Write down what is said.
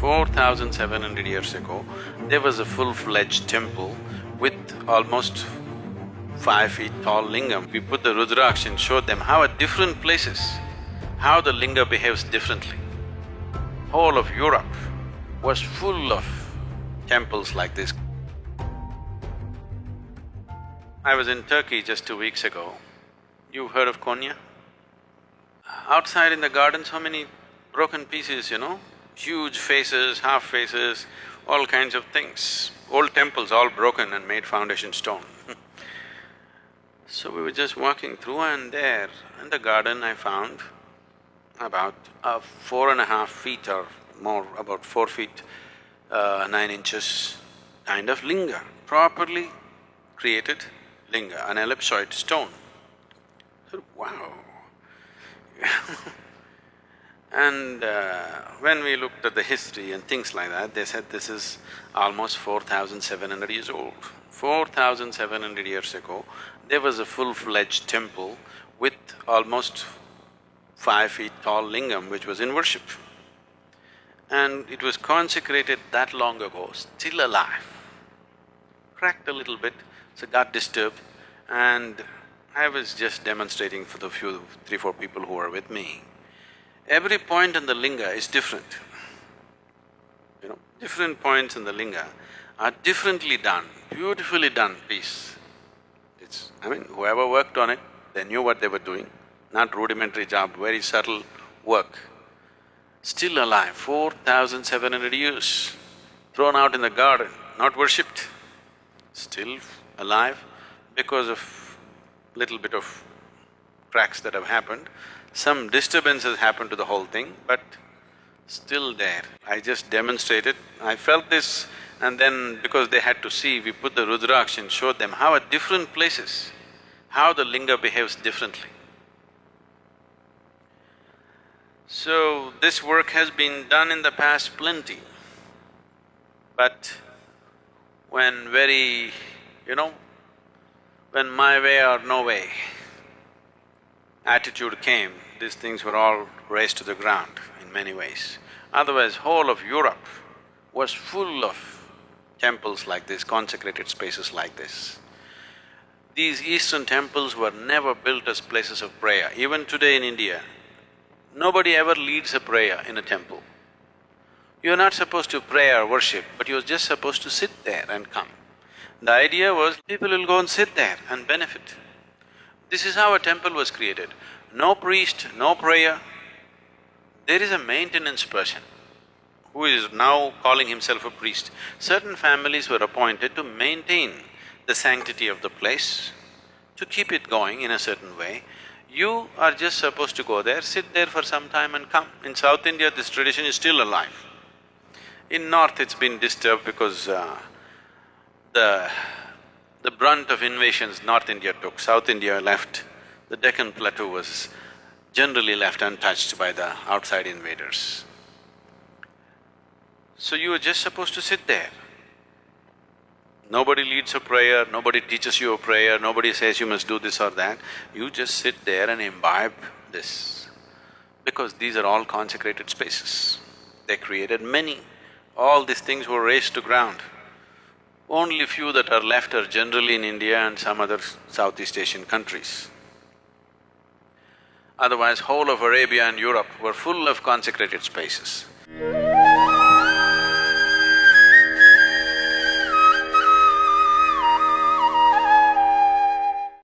4,700 years ago, there was a full-fledged temple with almost 5 feet tall lingam. We put the Rudraksh and showed them how at different places, how the linga behaves differently. Whole of Europe was full of temples like this. I was in Turkey just 2 weeks ago. You've heard of Konya? Outside in the garden, so many broken pieces, huge faces, half faces, all kinds of things. Old temples all broken and made foundation stone. So we were just walking through and there in the garden I found about 4.5 feet or more, about 4 feet 9 inches kind of linga, properly created linga, an ellipsoid stone. So, wow. And when we looked at the history and things like that, they said this is almost 4,700 years old. 4,700 years ago, there was a full-fledged temple with almost 5 feet tall lingam which was in worship. And it was consecrated that long ago, still alive. Cracked a little bit, so got disturbed, and I was just demonstrating for the few, 3-4 people who were with me. Every point in the linga is different. Different points in the linga are differently done, beautifully done piece. Whoever worked on it, they knew what they were doing, not rudimentary job, very subtle work. Still alive, 4,700 years, thrown out in the garden, not worshipped, still alive because of little bit of cracks that have happened. Some disturbances happened to the whole thing, but still there. I just demonstrated, I felt this, and then because they had to see, we put the Rudraksh and showed them how at different places, how the linga behaves differently. So, this work has been done in the past plenty, but when when my way or no way attitude came, these things were all razed to the ground in many ways. Otherwise, whole of Europe was full of temples like this, consecrated spaces like this. These eastern temples were never built as places of prayer. Even today in India, nobody ever leads a prayer in a temple. You're not supposed to pray or worship, but you're just supposed to sit there and come. The idea was people will go and sit there and benefit. This is how a temple was created. No priest, no prayer. There is a maintenance person who is now calling himself a priest. Certain families were appointed to maintain the sanctity of the place, to keep it going in a certain way. You are just supposed to go there, sit there for some time and come. In South India, this tradition is still alive. In North, it's been disturbed because the brunt of invasions North India took, South India left. The Deccan Plateau was generally left untouched by the outside invaders. So you were just supposed to sit there. Nobody leads a prayer, nobody teaches you a prayer, nobody says you must do this or that. You just sit there and imbibe this, because these are all consecrated spaces. They created many. All these things were razed to ground. Only few that are left are generally in India and some other Southeast Asian countries. Otherwise, whole of Arabia and Europe were full of consecrated spaces.